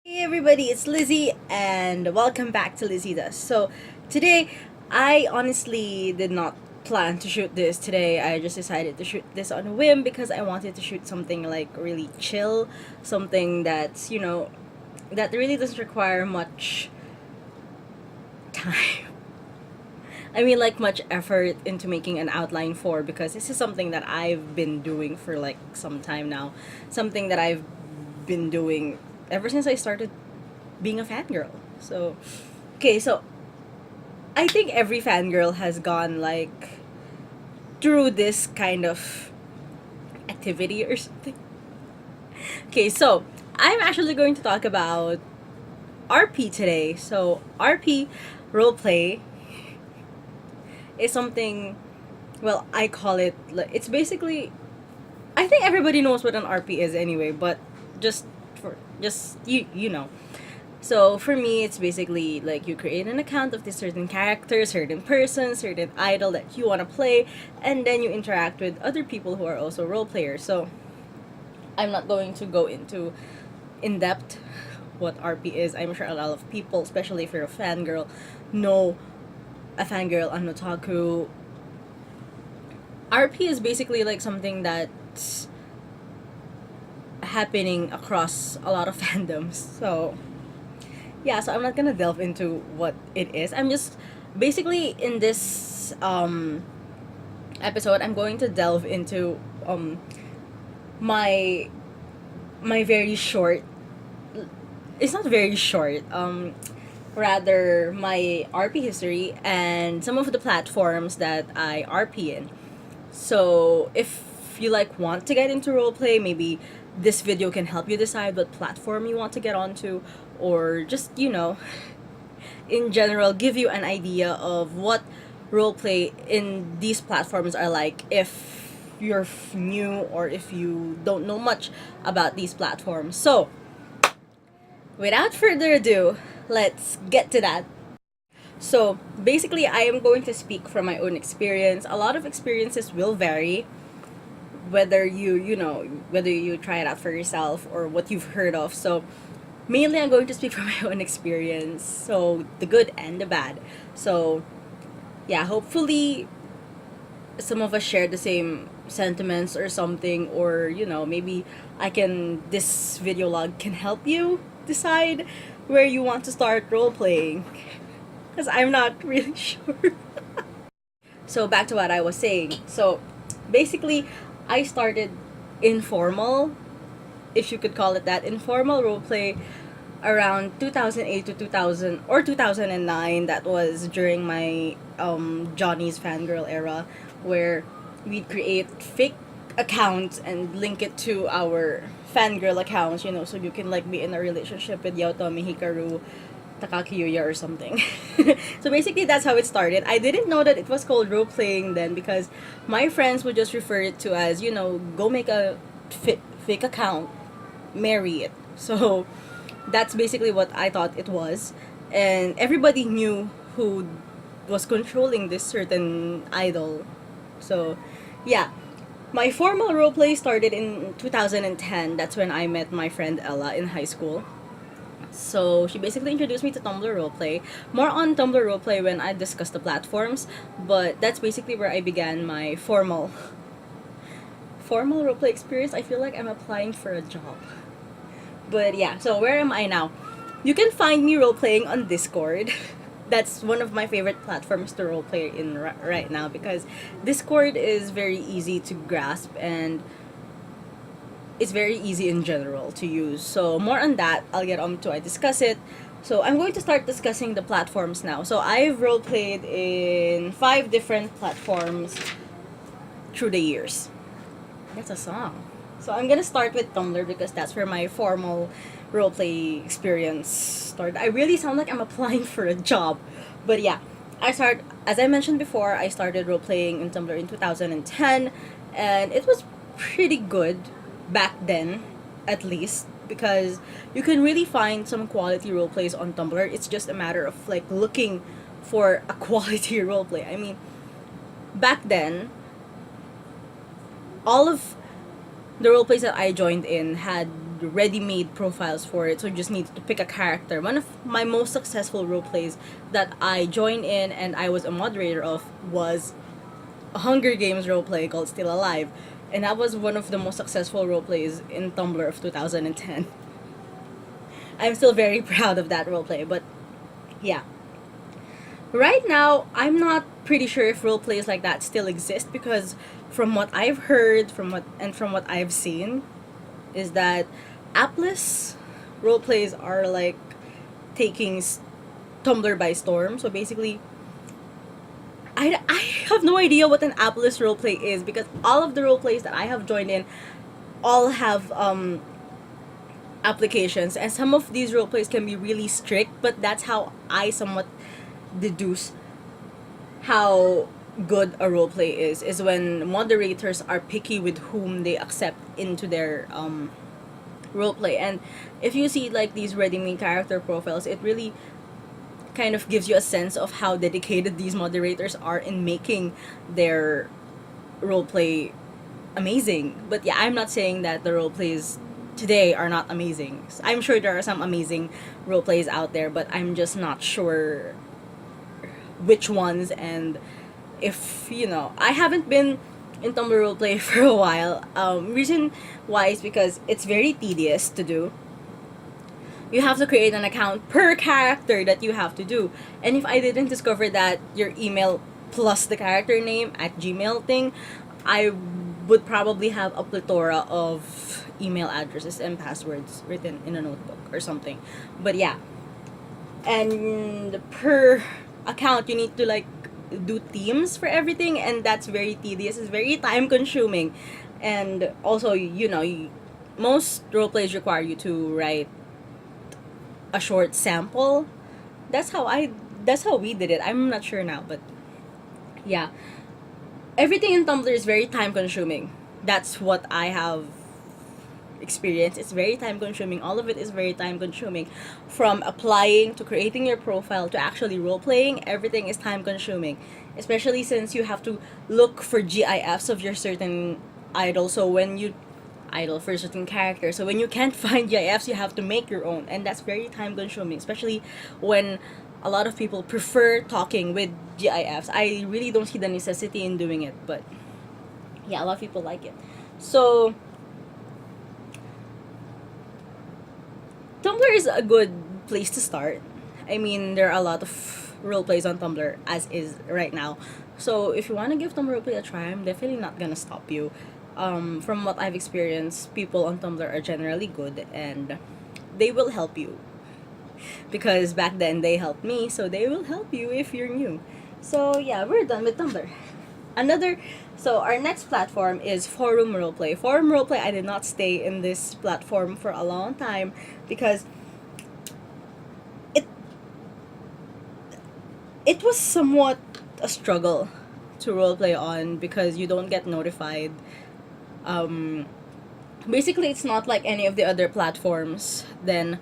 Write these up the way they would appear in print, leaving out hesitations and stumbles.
Hey everybody, it's Lizzie and welcome back to Lizzie Does. So today I honestly did not plan to shoot this today. I just decided to shoot this on a whim because I wanted to shoot something like really chill, something that's, that really doesn't require much time. I mean, like much effort into making an outline for, because this is something that I've been doing for like some time now. Something that I've been doing ever since I started being a fangirl. So, okay, so I think every fangirl has gone like through this kind of activity or something. Okay, so I'm actually going to talk about RP today. So, RP roleplay is something, well, I call it, it's basically, I think everybody knows what an RP is anyway, but just just you know. So for me, it's basically like you create an account of this certain character, certain person, certain idol that you want to play, and then you interact with other people who are also role players. So I'm not going to go into in depth what RP is. I'm sure a lot of people, especially if you're a fangirl, know a fangirl, an otaku. RP is basically like something that's happening across a lot of fandoms. So yeah, so I'm not gonna delve into what it is. I'm just basically in this episode I'm going to delve into my my very short, it's not very short, rather my RP history and some of the platforms that I RP in. So if you like want to get into roleplay, maybe this video can help you decide what platform you want to get onto, or just in general give you an idea of what roleplay in these platforms are like if you're new or if you don't know much about these platforms. So without further ado, let's get to that. So basically, I am going to speak from my own experience. A lot of experiences will vary, whether whether you try it out for yourself or what you've heard of. So mainly I'm going to speak from my own experience, so the good and the bad. So yeah, hopefully some of us share the same sentiments or something, or maybe I can this video log can help you decide where you want to start role playing, because I'm not really sure. So back to what I was saying. So basically, I started informal, if you could call it that, informal roleplay around 2008 to 2000 or 2009. That was during my Johnny's fangirl era, where we'd create fake accounts and link it to our fangirl accounts, so you can like be in a relationship with Yaotomi Hikaru, Takaki Yuya or something. So basically that's how it started. I didn't know that it was called role playing then, because my friends would just refer it to as, go make a fake account, marry it. So that's basically what I thought it was. And everybody knew who was controlling this certain idol. So yeah. My formal roleplay started in 2010. That's when I met my friend Ella in high school. So she basically introduced me to Tumblr roleplay. More on Tumblr roleplay when I discussed the platforms, but that's basically where I began my formal roleplay experience. I feel like I'm applying for a job. But yeah, so where am I now? You can find me roleplaying on Discord. That's one of my favorite platforms to roleplay in right now, because Discord is very easy to grasp and it's very easy in general to use. So more on that, I'll get on to I discuss it. So I'm going to start discussing the platforms now. So I've roleplayed in 5 different platforms through the years. That's a song. So I'm gonna start with Tumblr because that's where my formal roleplay experience started. I really sound like I'm applying for a job. But yeah, as I mentioned before, I started roleplaying in Tumblr in 2010, and it was pretty good back then, at least, because you can really find some quality role plays on Tumblr. It's just a matter of like looking for a quality role play. I mean, back then, all of the role plays that I joined in had ready-made profiles for it, so you just need to pick a character. One of my most successful role plays that I joined in and I was a moderator of was a Hunger Games roleplay called Still Alive. And that was one of the most successful roleplays in Tumblr of 2010. I'm still very proud of that roleplay, but yeah. Right now, I'm not pretty sure if roleplays like that still exist because from what I've heard, from what I've seen, is that appless roleplays are like taking Tumblr by storm. So basically, I have no idea what an appless roleplay is because all of the roleplays that I have joined in all have applications, and some of these roleplays can be really strict, but that's how I somewhat deduce how good a roleplay is when moderators are picky with whom they accept into their roleplay. And if you see like these ready-made character profiles, it really kind of gives you a sense of how dedicated these moderators are in making their roleplay amazing. But yeah, I'm not saying that the roleplays today are not amazing. I'm sure there are some amazing roleplays out there, but I'm just not sure which ones. And if I haven't been in Tumblr roleplay for a while. Reason why is because it's very tedious to do. You have to create an account per character that you have to do. And if I didn't discover that your email plus the character name at Gmail thing, I would probably have a plethora of email addresses and passwords written in a notebook or something. But yeah. And per account, you need to like do themes for everything, and that's very tedious. It's very time consuming. And also, most roleplays require you to write a short sample. That's how we did it. I'm not sure now, but yeah. Everything in Tumblr is very time consuming. That's what I have experienced. It's very time consuming. All of it is very time consuming. From applying to creating your profile to actually role playing, everything is time consuming. Especially since you have to look for GIFs of your certain idol. So when you idol for a certain character. So when you can't find GIFs, you have to make your own, and that's very time consuming, especially when a lot of people prefer talking with GIFs. I really don't see the necessity in doing it, but yeah, a lot of people like it. So Tumblr is a good place to start. I mean, there are a lot of role plays on Tumblr as is right now. So if you want to give Tumblr roleplay a try, I'm definitely not gonna stop you. From what I've experienced, people on Tumblr are generally good and they will help you. Because back then they helped me, so they will help you if you're new. So yeah, we're done with Tumblr. So our next platform is forum roleplay. Forum roleplay, I did not stay in this platform for a long time because it was somewhat a struggle to roleplay on because you don't get notified. Basically, it's not like any of the other platforms then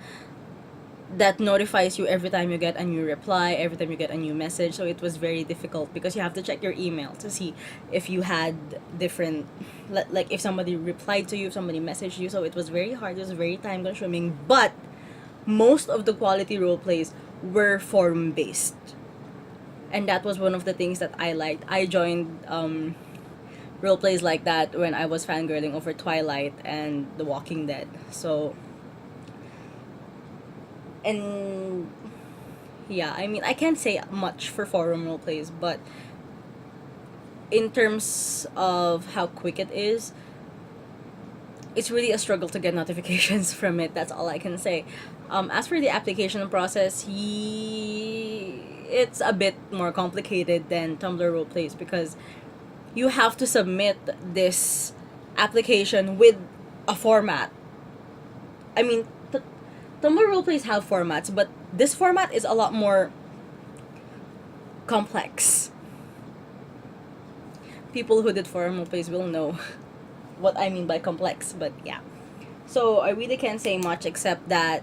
that notifies you every time you get a new reply, every time you get a new message. So it was very difficult because you have to check your email to see if you had different, like if somebody replied to you, if somebody messaged you. So it was very hard, it was very time consuming, but most of the quality role plays were forum based. And that was one of the things that I liked. I joined role plays like that when I was fangirling over Twilight and The Walking Dead. So, and yeah, I mean, I can't say much for forum role plays, but in terms of how quick it is, it's really a struggle to get notifications from it. That's all I can say. As for the application process, it's a bit more complicated than Tumblr roleplays because you have to submit this application with a format. I mean, Tumblr roleplays have formats, but this format is a lot more complex. People who did forum roleplays will know what I mean by complex, but yeah. So I really can't say much except that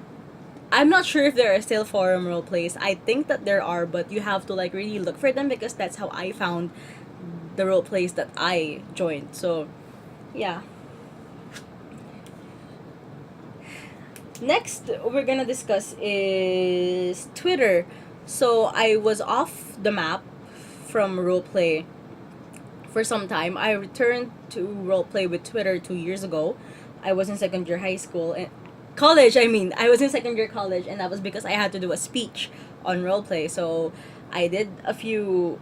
I'm not sure if there are still forum roleplays. I think that there are, but you have to like really look for them because that's how I found the role plays that I joined. So yeah. Next, we're gonna discuss is Twitter. So I was off the map from roleplay for some time. I returned to roleplay with Twitter 2 years ago. I was in second year high school and college. I mean, I was in second year college, and that was because I had to do a speech on roleplay. So I did a few.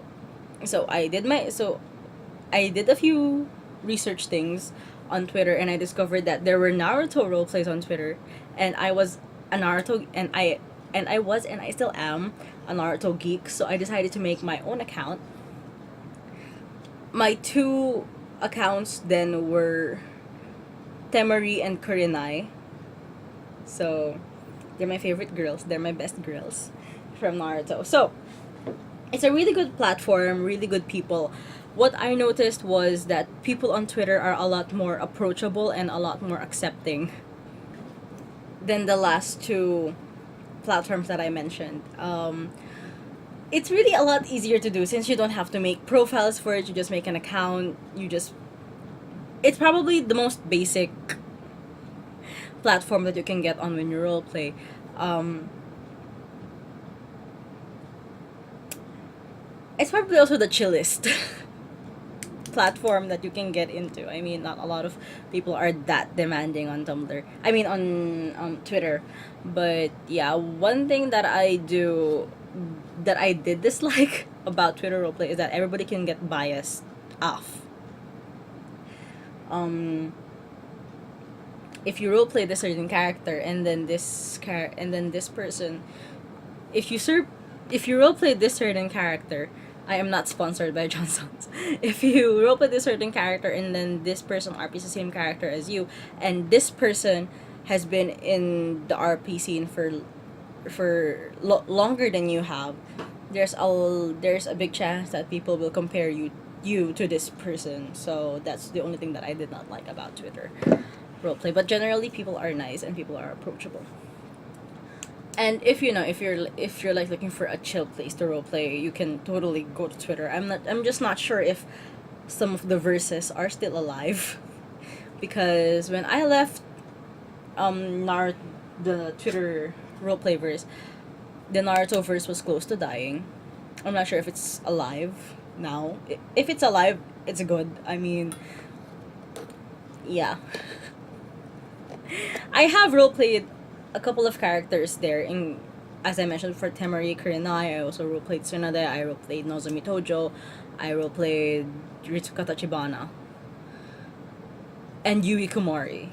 I did a few research things on Twitter, and I discovered that there were Naruto roleplays on Twitter, and I was a Naruto, and I still am a Naruto geek. So I decided to make my own account. My two accounts then were Temari and Kurenai. So they're my favorite girls. They're my best girls from Naruto. So it's a really good platform, really good people. What I noticed was that people on Twitter are a lot more approachable and a lot more accepting than the last two platforms that I mentioned. It's really a lot easier to do since you don't have to make profiles for it. You just make an account. It's probably the most basic platform that you can get on when you roleplay. It's probably also the chillest platform that you can get into. I mean, not a lot of people are that demanding on Tumblr. I mean, on Twitter. But yeah, one thing that I did dislike about Twitter roleplay is that everybody can get biased off. If you roleplay this certain character and then this person, if you ser- if you roleplay this certain character, I am not sponsored by Johnson's. If you roleplay this certain character and then this person RPs the same character as you, and this person has been in the RP scene for longer than you have, there's a big chance that people will compare you to this person. So that's the only thing that I did not like about Twitter roleplay. But generally, people are nice and people are approachable. And if you're like looking for a chill place to roleplay, you can totally go to Twitter. I'm just not sure if some of the verses are still alive, because when I left the Twitter roleplay verse, the Naruto verse was close to dying. I'm not sure if it's alive now. If it's alive, it's good. I mean, yeah. I have roleplayed a couple of characters there. In As I mentioned, for Temari Kurenai, I also roleplayed Tsunade, I roleplayed Nozomi Tojo, I roleplayed Ritsuka Tachibana, and Yui Kumori.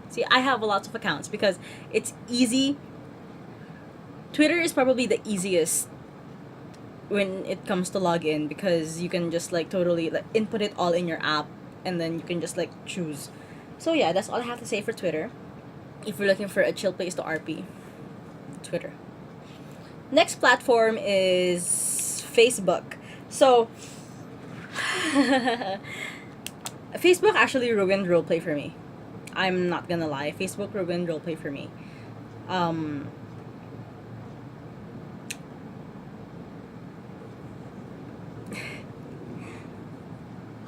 See, I have lots of accounts because it's easy. Twitter is probably the easiest when it comes to login, because you can just like totally like input it all in your app, and then you can just like choose. So yeah, that's all I have to say for Twitter. If you're looking for a chill place to RP, Twitter. Next platform is Facebook. So Facebook actually ruined roleplay for me. I'm not gonna lie. Facebook ruined roleplay for me. Um,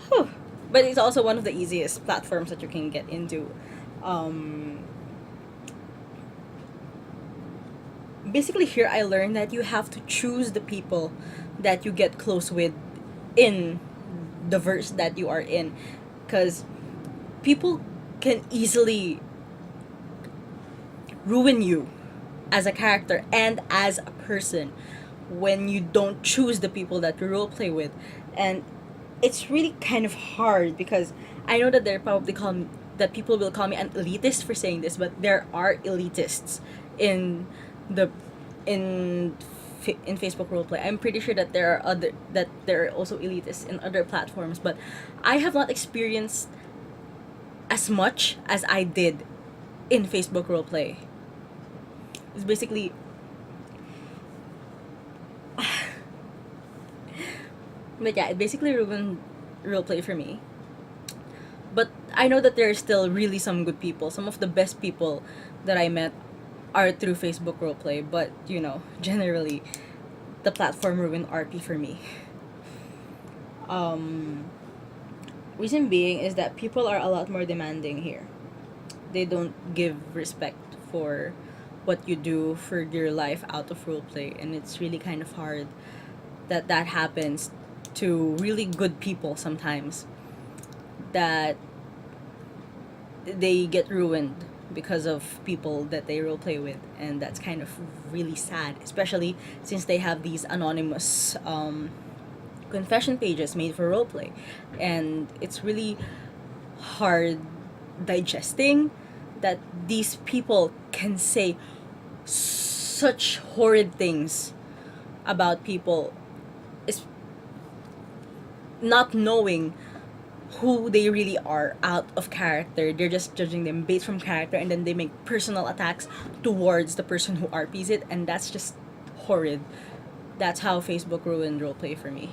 whew. But it's also one of the easiest platforms that you can get into. Um, Basically, here I learned that you have to choose the people that you get close with in the verse that you are in, because people can easily ruin you as a character and as a person when you don't choose the people that you role play with. And it's really kind of hard, because I know that that people will call me an elitist for saying this, but there are elitists in the in in Facebook roleplay. I'm pretty sure that there are also elitists in other platforms, but I have not experienced as much as I did in Facebook roleplay. It's basically but yeah, it basically ruined roleplay for me. But I know that there are still really some good people. Some of the best people that I met are through Facebook roleplay, but generally the platform ruined RP for me. Um Reason being is that people are a lot more demanding here. They don't give respect for what you do for your life out of roleplay, and it's really kind of hard that that happens to really good people sometimes, that they get ruined because of people that they role play with, and that's kind of really sad, especially since they have these anonymous confession pages made for roleplay, and it's really hard digesting that these people can say such horrid things about people, is not knowing who they really are out of character. They're just judging them based from character, and then they make personal attacks towards the person who RPs it, and that's just horrid. That's how Facebook ruined roleplay for me,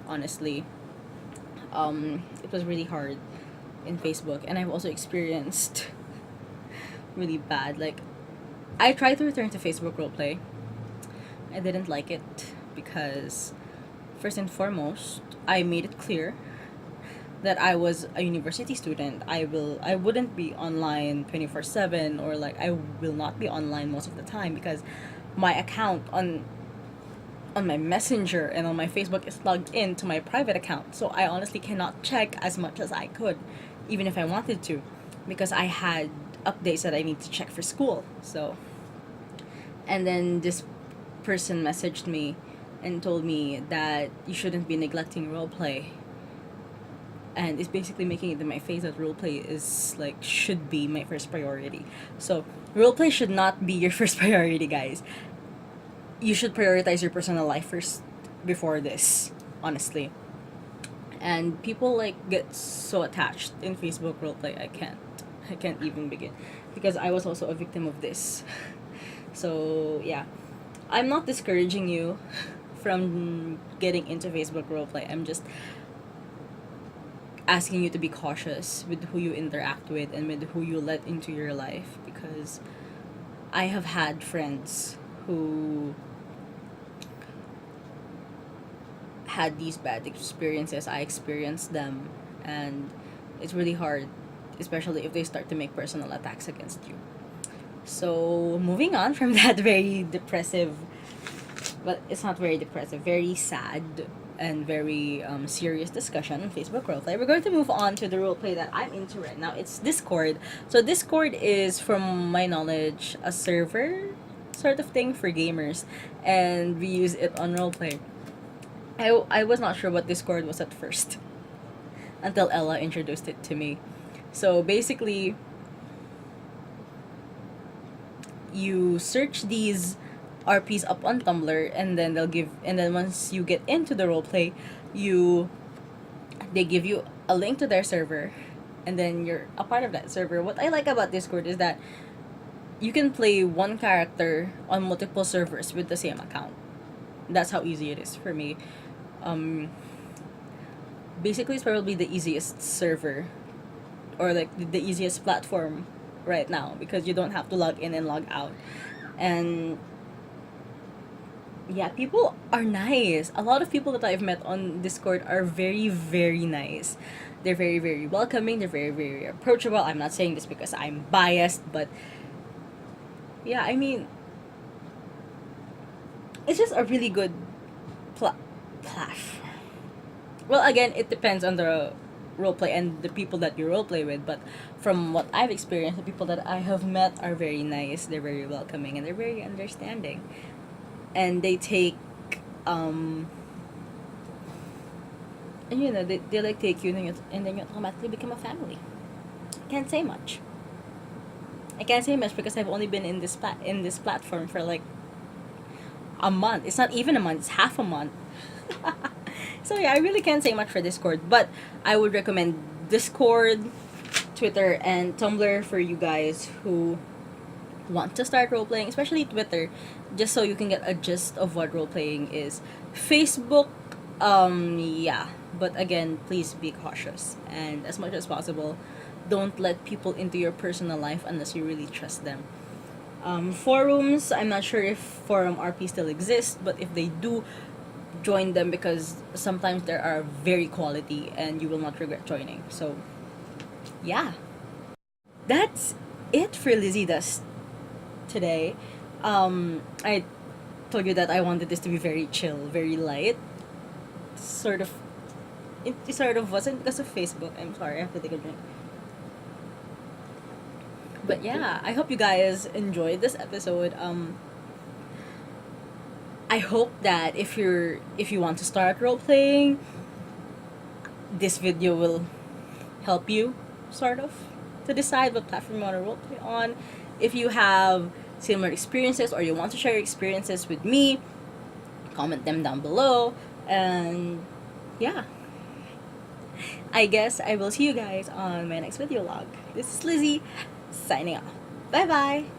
honestly. It was really hard in Facebook, and I've also experienced really bad. Like, I tried to return to Facebook roleplay. I didn't like it because, first and foremost, I made it clear that I was a university student. I wouldn't be online 24/7, or like I will not be online most of the time because my account on my Messenger and on my Facebook is logged into my private account. So I honestly cannot check as much as I could, even if I wanted to, because I had updates that I need to check for school. So, and then this person messaged me and told me that you shouldn't be neglecting roleplay, and it's basically making it in my face that roleplay is like should be my first priority. So roleplay should not be your first priority, guys. You should prioritize your personal life first before this, honestly. And people like get so attached in Facebook roleplay. I can't even begin, because I was also a victim of this. So yeah, I'm not discouraging you from getting into Facebook roleplay. I'm just asking you to be cautious with who you interact with and with who you let into your life, because I have had friends who had these bad experiences. I experienced them, and it's really hard, especially if they start to make personal attacks against you. So, moving on from that very depressive, but it's not very depressive, very sad and very serious discussion on Facebook roleplay, we're going to move on to the roleplay that I'm into right now. It's Discord. So, Discord is, from my knowledge, a server sort of thing for gamers, and we use it on roleplay. I was not sure what Discord was at first until Ella introduced it to me. So basically, you search these RPs up on Tumblr, and then once you get into the roleplay, they give you a link to their server, and then you're a part of that server. What I like about Discord is that you can play one character on multiple servers with the same account. That's how easy it is for me. Basically, it's probably the easiest server, or like the easiest platform right now, because you don't have to log in and log out. And yeah, people are nice. A lot of people that I've met on Discord are very, very nice. They're very, very welcoming. They're very, very approachable. I'm not saying this because I'm biased, but yeah, I mean, it's just a really good platform. Well, again, it depends on the roleplay and the people that you roleplay with, but from what I've experienced, the people that I have met are very nice, they're very welcoming, and they're very understanding. And they take, and you know, they like take you, and then you automatically become a family. Can't say much. I can't say much because I've only been in this platform for like a month. It's not even a month, it's half a month. So yeah, I really can't say much for Discord, but I would recommend Discord, Twitter, and Tumblr for you guys who want to start role playing, especially Twitter, just so you can get a gist of what role playing is. Facebook, yeah, but again, please be cautious, and as much as possible, don't let people into your personal life unless you really trust them. Forums, I'm not sure if forum RP still exists, but if they do, join them, because sometimes there are very quality and you will not regret joining. So yeah, that's it for Lizzie Does today. I told you that I wanted this to be very chill, very light. Sort of, it sort of wasn't because of Facebook. I'm sorry, I have to take a drink. But yeah, I hope you guys enjoyed this episode. I hope that if you want to start role playing, this video will help you sort of to decide what platform you want to role play on. If you have similar experiences or you want to share your experiences with me, comment them down below. And yeah, I guess I will see you guys on my next video log. This is Lizzie signing off. Bye bye.